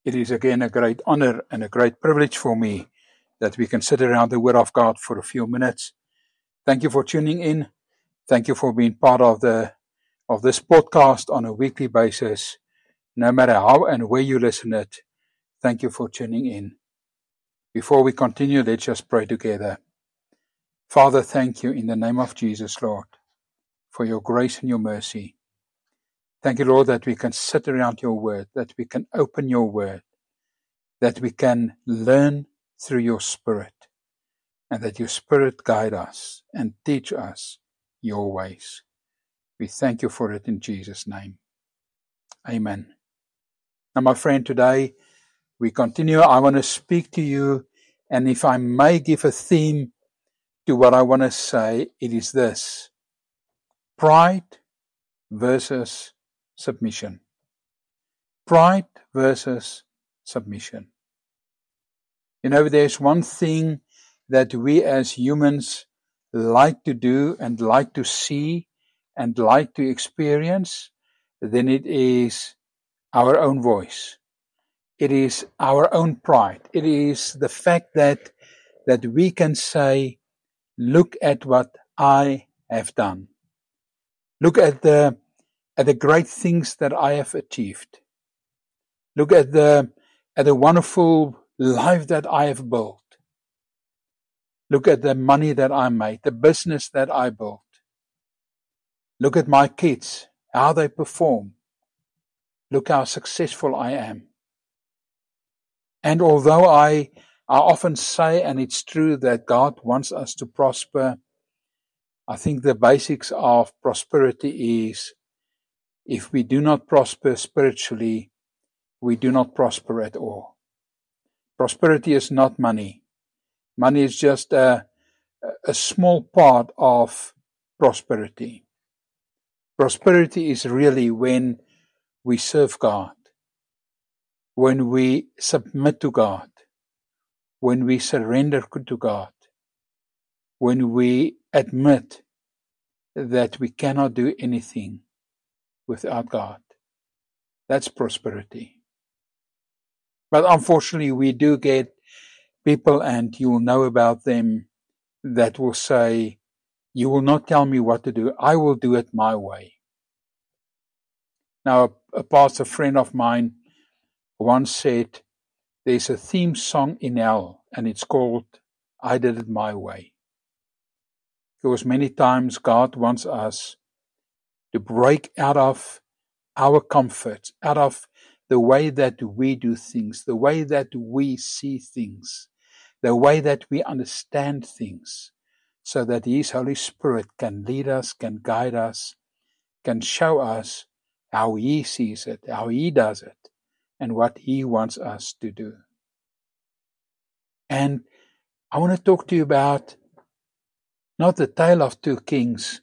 It is again a great honor and a great privilege for me that we can sit around the Word of God for a few minutes. Thank you for tuning in. Thank you for being part of this podcast on a weekly basis. No matter how and where you listen it, thank you for tuning in. Before we continue, let's just pray together. Father, thank you in the name of Jesus, Lord, for your grace and your mercy. Thank you, Lord, that we can sit around your word, that we can open your word, that we can learn through your Spirit, and that your Spirit guide us and teach us your ways. We thank you for it in Jesus' name. Amen. Now, my friend, today we continue. I want to speak to you, and if I may give a theme to what I want to say, it is this: pride versus submission. Pride versus submission. You know, there's one thing that we as humans like to do and like to see and like to experience, then it is our own voice. It is our own pride. It is the fact that we can say, look at what I have done. Look at the great things that I have achieved. Look at the wonderful life that I have built. Look at the money that I made, the business that I built. Look at my kids, how they perform. Look how successful I am. And although I often say, and it's true, that God wants us to prosper, I think the basics of prosperity is, if we do not prosper spiritually, we do not prosper at all. Prosperity is not money. Money is just a small part of prosperity. Prosperity is really when we serve God, when we submit to God, when we surrender to God, when we admit that we cannot do anything without God. That's prosperity. But unfortunately, we do get people, and you will know about them, that will say, you will not tell me what to do. I will do it my way. Now, a pastor friend of mine once said, there's a theme song in hell, and it's called, I Did It My Way. Because many times God wants us to break out of our comfort, out of the way that we do things, the way that we see things, the way that we understand things, so that His Holy Spirit can lead us, can guide us, can show us how He sees it, how He does it, and what He wants us to do. And I want to talk to you about not the tale of two kings,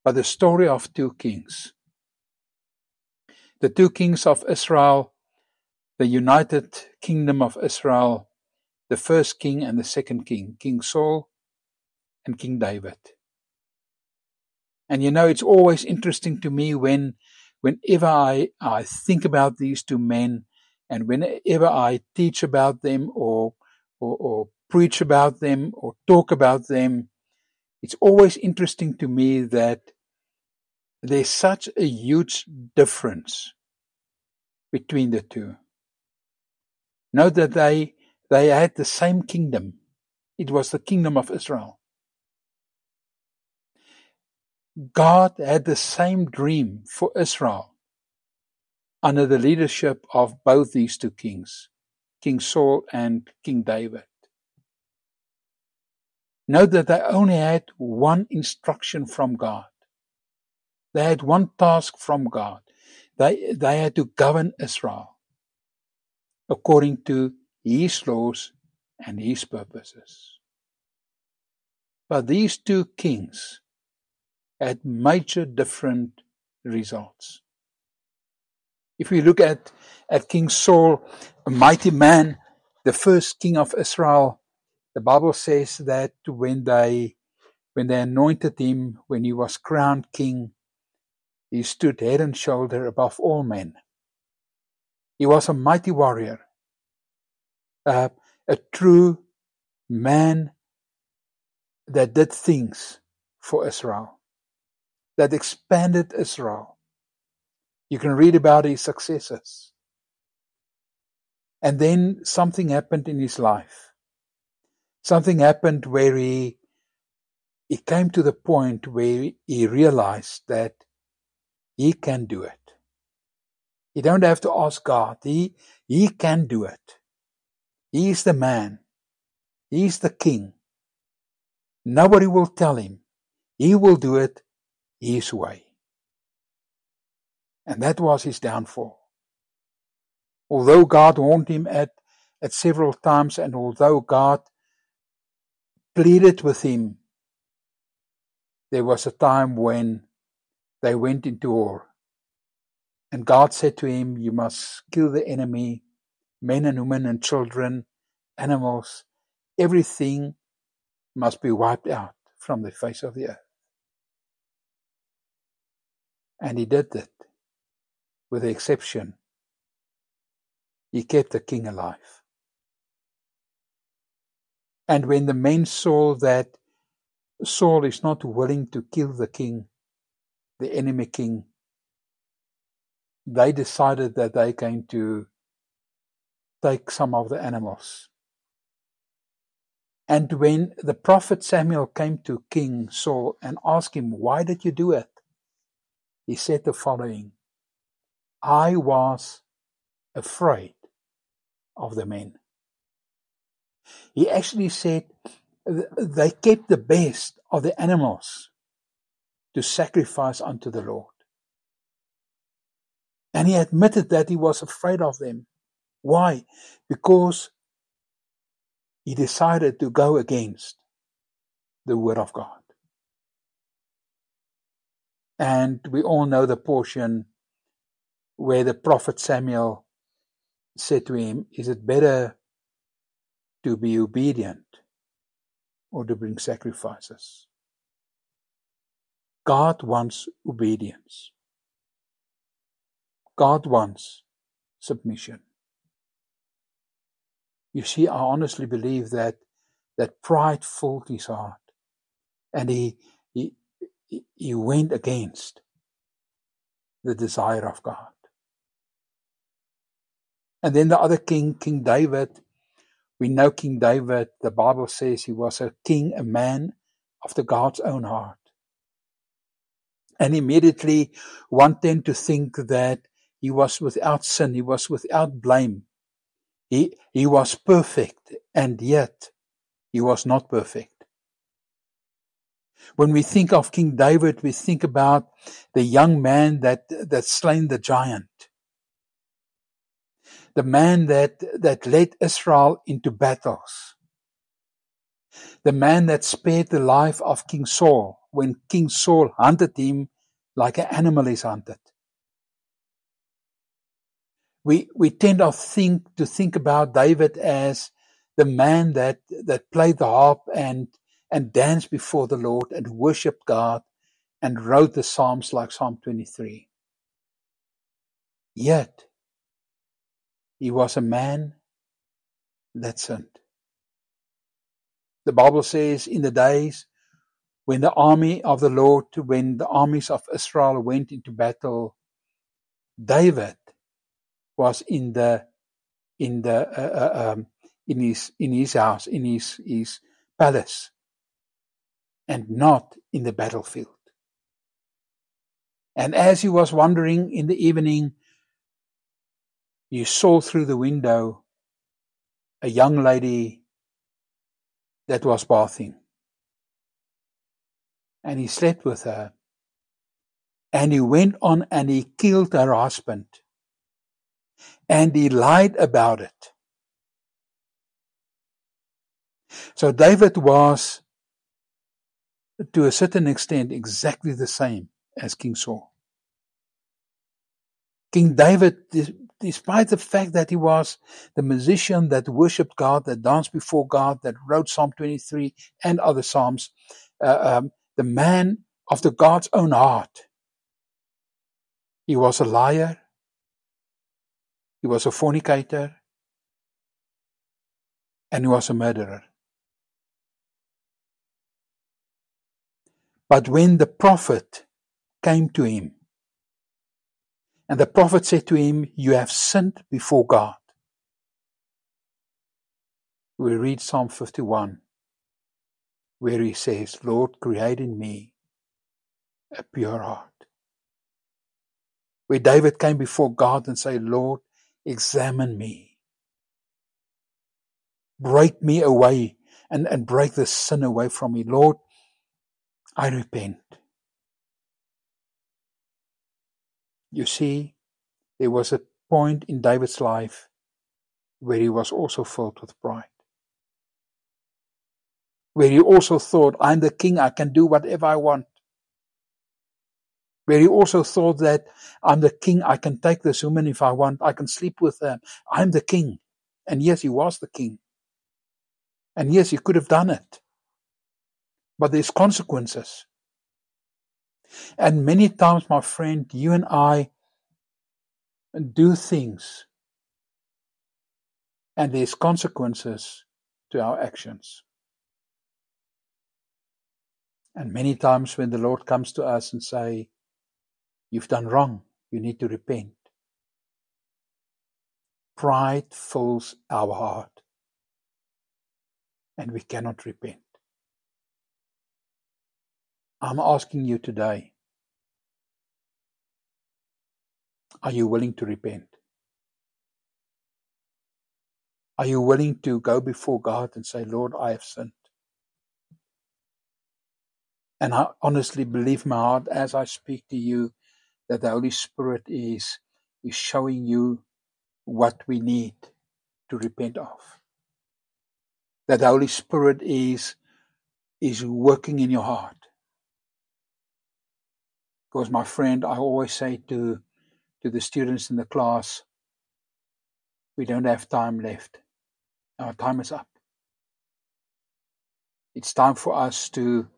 but the story of two kings. The two kings of Israel, the united kingdom of Israel, the first king and the second king, King Saul and King David. And you know, it's always interesting to me whenever I think about these two men, and whenever I teach about them or preach about them or talk about them, it's always interesting to me that there's such a huge difference between the two. Note that they had the same kingdom. It was the kingdom of Israel. God had the same dream for Israel under the leadership of both these two kings, King Saul and King David. Note that they only had one instruction from God. They had one task from God. They had to govern Israel according to His laws and His purposes. But these two kings had major different results. If we look at King Saul, a mighty man, the first king of Israel, the Bible says that when they anointed him, when he was crowned king, he stood head and shoulder above all men. He was a mighty warrior, a true man that did things for Israel, that expanded Israel. You can read about his successes. And then something happened in his life. Something happened where he came to the point where he realized that he can do it. You don't have to ask God. He can do it. He is the man. He is the king. Nobody will tell him. He will do it his way. And that was his downfall. Although God warned him at several times, and although God pleaded with him, there was a time when they went into war. And God said to him, you must kill the enemy, men and women and children, animals, everything must be wiped out from the face of the earth. And he did it, with the exception, he kept the king alive. And when the men saw that Saul is not willing to kill the king, the enemy king, they decided that they're going to take some of the animals. And when the prophet Samuel came to King Saul and asked him, why did you do it? He said the following, I was afraid of the men. He actually said they kept the best of the animals to sacrifice unto the Lord. And he admitted that he was afraid of them. Why? Because he decided to go against the word of God. And we all know the portion where the prophet Samuel said to him, is it better to be obedient or to bring sacrifices? God wants obedience. God wants submission. You see, I honestly believe that pride filled his heart, and he went against the desire of God. And then the other king, King David, we know King David, the Bible says he was a king, a man after God's own heart. And immediately one tend to think that he was without sin, he was without blame. He was perfect, and yet he was not perfect. When we think of King David, we think about the young man that slain the giant. The man that led Israel into battles. The man that spared the life of King Saul when King Saul hunted him like an animal is hunted. We tend to think about David as the man that played the harp and danced before the Lord and worshipped God and wrote the Psalms like Psalm 23. Yet, he was a man that sinned. The Bible says in the days when the army of the Lord, when the armies of Israel went into battle, David was in his house, in his palace, and not in the battlefield. And as he was wandering in the evening, he saw through the window a young lady that was bathing. And he slept with her. And he went on and he killed her husband. And he lied about it. So David was, to a certain extent, exactly the same as King Saul. King David, despite the fact that he was the musician that worshipped God, that danced before God, that wrote Psalm 23 and other Psalms, the man after God's own heart, he was a liar, He was a fornicator, and he was a murderer. But when the prophet came to him, and the prophet said to him, "You have sinned before God," we read Psalm 51, where he says, "Lord, create in me a pure heart." Where David came before God and said, "Lord, examine me. Break me away and break the sin away from me. Lord, I repent." You see, there was a point in David's life where he was also filled with pride. Where he also thought, "I'm the king, I can do whatever I want." Where he also thought that, "I'm the king, I can take this woman if I want, I can sleep with them. I'm the king." And yes, he was the king. And yes, he could have done it. But there's consequences. And many times, my friend, you and I do things, and there's consequences to our actions. And many times when the Lord comes to us and say, "You've done wrong, you need to repent," pride fills our heart, and we cannot repent. I'm asking you today, are you willing to repent? Are you willing to go before God and say, "Lord, I have sinned"? And I honestly believe in my heart as I speak to you that the Holy Spirit is showing you what we need to repent of. That the Holy Spirit is working in your heart. Because my friend, I always say to the students in the class, we don't have time left. Our time is up. It's time for us to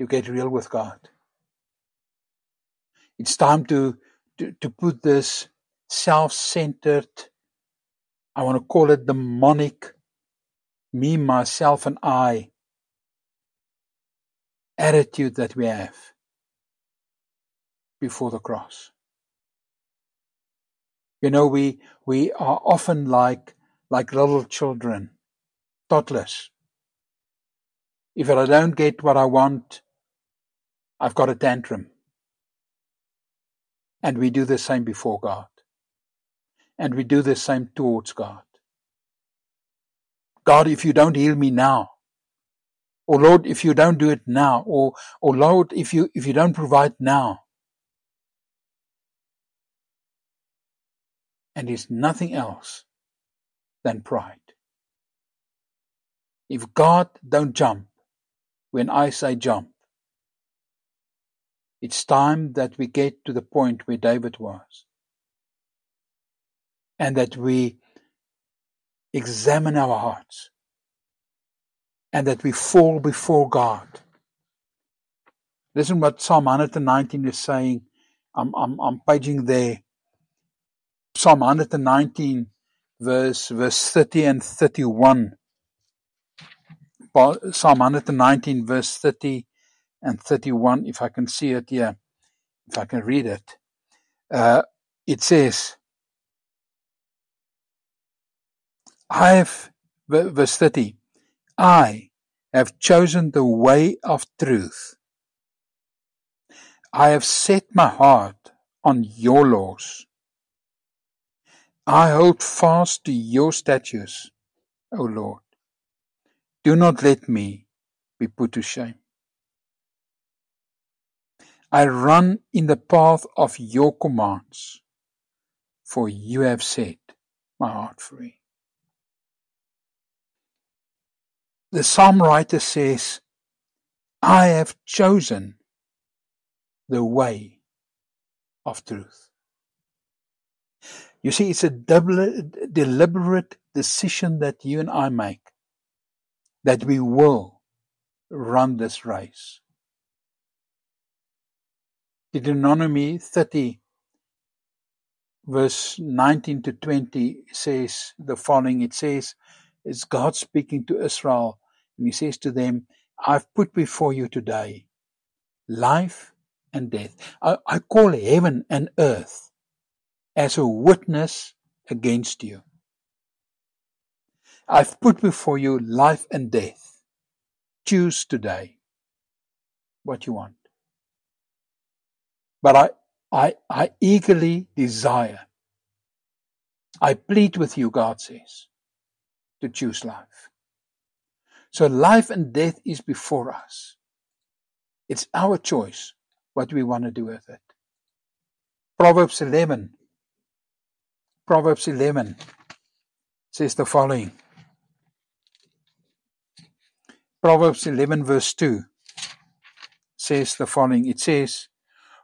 get real with God. It's time to put this self-centered, I want to call it demonic, me, myself, and I attitude that we have before the cross. You know, we are often like little children, toddlers. If I don't get what I want, I've got a tantrum. And we do the same before God. And we do the same towards God. God, if you don't heal me now, or Lord, if you don't do it now, or Lord, if you don't provide now. And it's nothing else than pride. If God don't jump when I say jump, it's time that we get to the point where David was. And that we examine our hearts. And that we fall before God. Listen what Psalm 119 is saying. I'm paging there. Psalm 119, verse 30 and 31. Psalm 119, verse 30 and 31, if I can see it here, if I can read it. It says, verse 30, I have chosen the way of truth. I have set my heart on your laws. I hold fast to your statutes, O Lord. Do not let me be put to shame. I run in the path of your commands, for you have set my heart free. The psalm writer says, I have chosen the way of truth. You see, it's a deliberate decision that you and I make, that we will run this race. Deuteronomy 30, verse 19 to 20 says the following. It says, it's God speaking to Israel, and he says to them, I've put before you today life and death. I call heaven and earth as a witness against you. I've put before you life and death. Choose today what you want. But I eagerly desire, I plead with you, God says, to choose life. So life and death is before us. It's our choice what we want to do with it. Proverbs 11 says the following. Proverbs 11 verse 2 says the following. It says,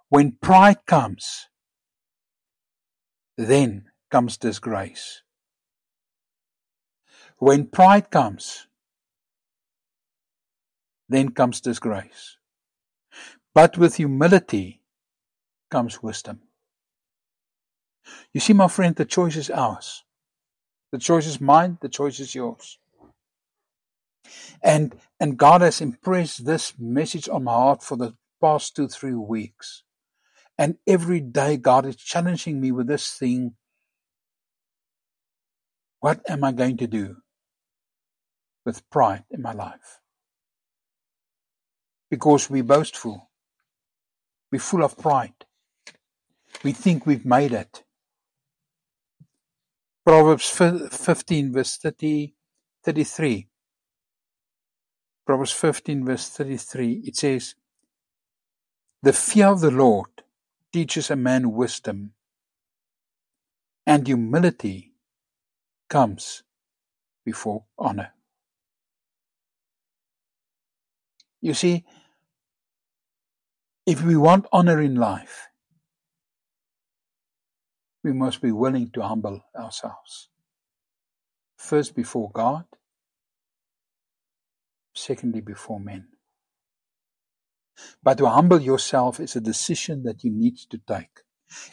when pride comes, then comes disgrace. When pride comes, then comes disgrace. But with humility comes wisdom. You see, my friend, the choice is ours. The choice is mine, the choice is yours. And God has impressed this message on my heart for the past 2-3 weeks. And every day God is challenging me with this thing. What am I going to do with pride in my life? Because we're boastful. We're full of pride. We think we've made it. Proverbs 15 verse 33. Proverbs 15 verse 33. It says, the fear of the Lord teaches a man wisdom, and humility comes before honor. You see, if we want honor in life, we must be willing to humble ourselves. First before God, secondly before men. But to humble yourself is a decision that you need to take.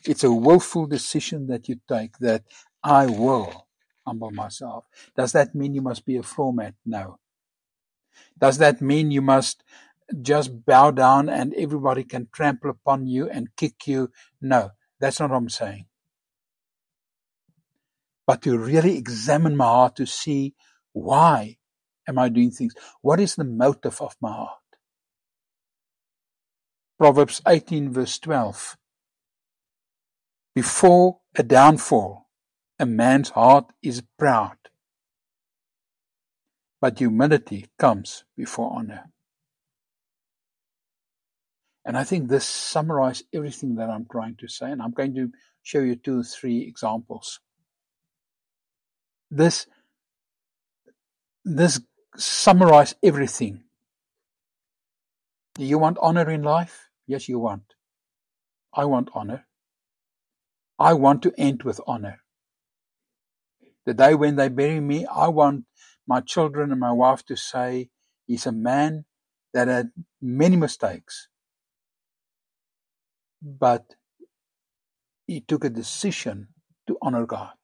It's a willful decision that you take, that I will humble myself. Does that mean you must be a floor mat? No. Does that mean you must just bow down and everybody can trample upon you and kick you? No, that's not what I'm saying. But to really examine my heart to see, why am I doing things? What is the motive of my heart? Proverbs 18 verse 12. Before a downfall, a man's heart is proud, but humility comes before honor. And I think this summarizes everything that I'm trying to say, and I'm going to show you 2 or 3 examples. This summarizes everything. Do you want honor in life? Yes, you want. I want honor. I want to end with honor. The day when they bury me, I want my children and my wife to say, he's a man that had many mistakes, but he took a decision to honor God.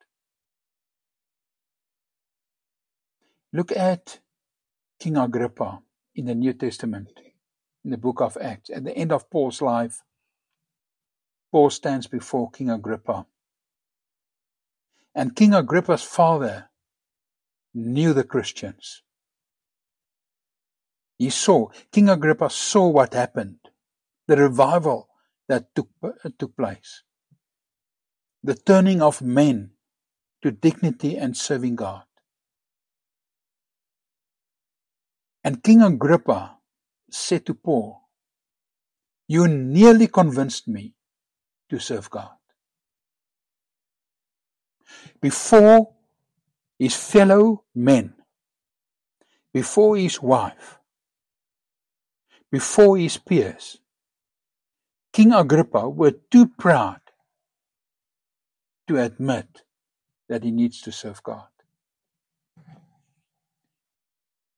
Look at King Agrippa in the New Testament, in the book of Acts. At the end of Paul's life, Paul stands before King Agrippa. And King Agrippa's father knew the Christians. King Agrippa saw what happened, the revival that took place, the turning of men to dignity and serving God. And King Agrippa said to Paul, you nearly convinced me to serve God. Before his fellow men, before his wife, before his peers, King Agrippa was too proud to admit that he needs to serve God.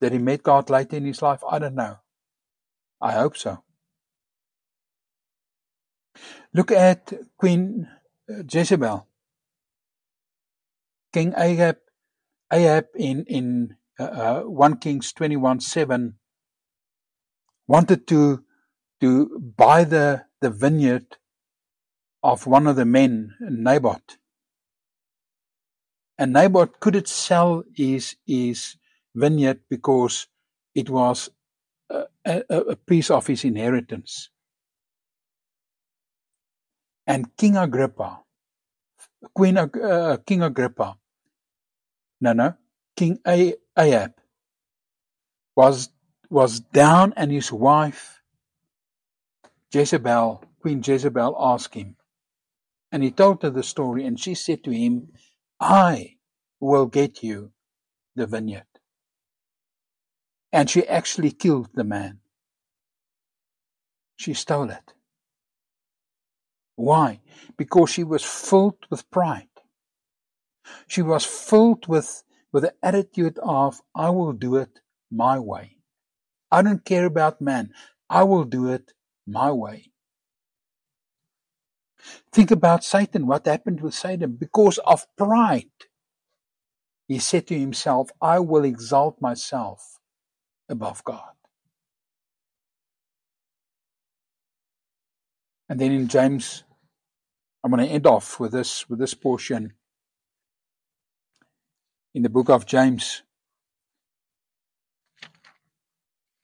Did he meet God later in his life? I don't know. I hope so. Look at Queen Jezebel King Ahab in 1 Kings 21:7 wanted to buy the vineyard of one of the men, Naboth. And Naboth couldn't sell his vineyard because it was a piece of his inheritance. And King Agrippa, King Ahab was down, and his wife Jezebel, Queen Jezebel, asked him, and he told her the story, and she said to him, I will get you the vineyard. And she actually killed the man. She stole it. Why? Because she was filled with pride. She was filled with the attitude of, I will do it my way. I don't care about man. I will do it my way. Think about Satan. What happened with Satan? Because of pride, he said to himself, I will exalt myself above God. And then in James, I'm going to end off with this portion. In the book of James,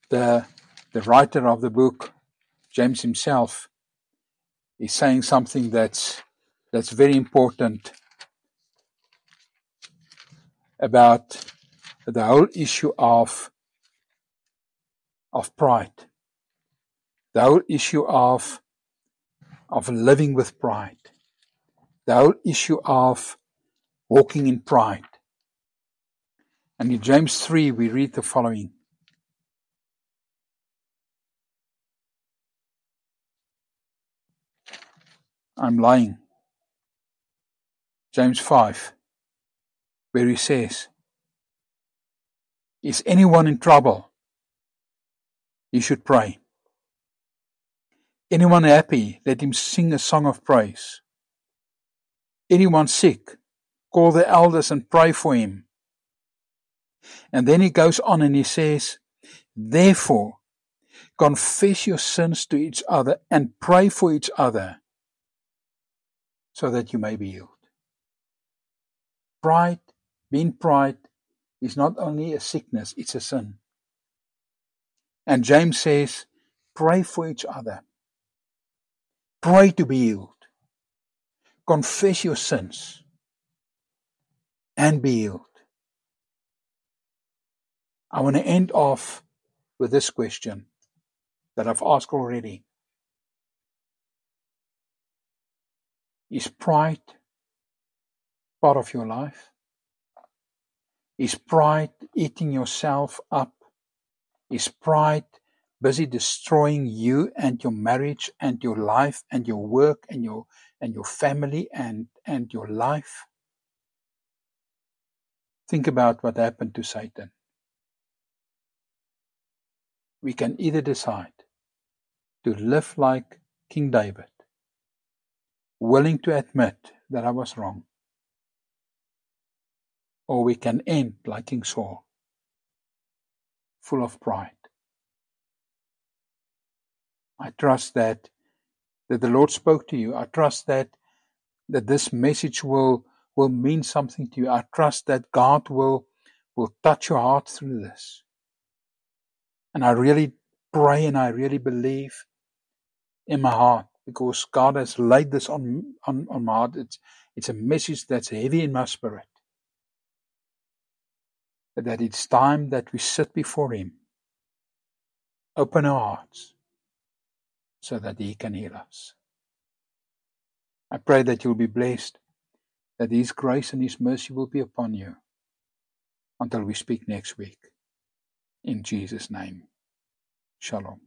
the writer of the book, James himself, is saying something that's very important about the whole issue of pride, the whole issue of living with pride, the whole issue of walking in pride. And in James 3, we read the following. I'm lying. James 5, where he says, is anyone in trouble? He should pray. Anyone happy? Let him sing a song of praise. Anyone sick? Call the elders and pray for him. And then he goes on and he says, therefore, confess your sins to each other and pray for each other so that you may be healed. Pride, being pride, is not only a sickness, it's a sin. And James says, pray for each other. Pray to be healed. Confess your sins and be healed. I want to end off with this question that I've asked already. Is pride part of your life? Is pride eating yourself up? Is pride busy destroying you and your marriage and your life and your work and your family and your life? Think about what happened to Satan. We can either decide to live like King David, willing to admit that I was wrong, or we can end like King Saul, full of pride. I trust that the Lord spoke to you. I trust that this message will mean something to you. I trust that God will touch your heart through this. And I really pray and I really believe in my heart, because God has laid this on my heart. It's a message that's heavy in my spirit. That it's time that we sit before Him, open our hearts, so that He can heal us. I pray that you'll be blessed, that His grace and His mercy will be upon you until we speak next week. In Jesus' name, Shalom.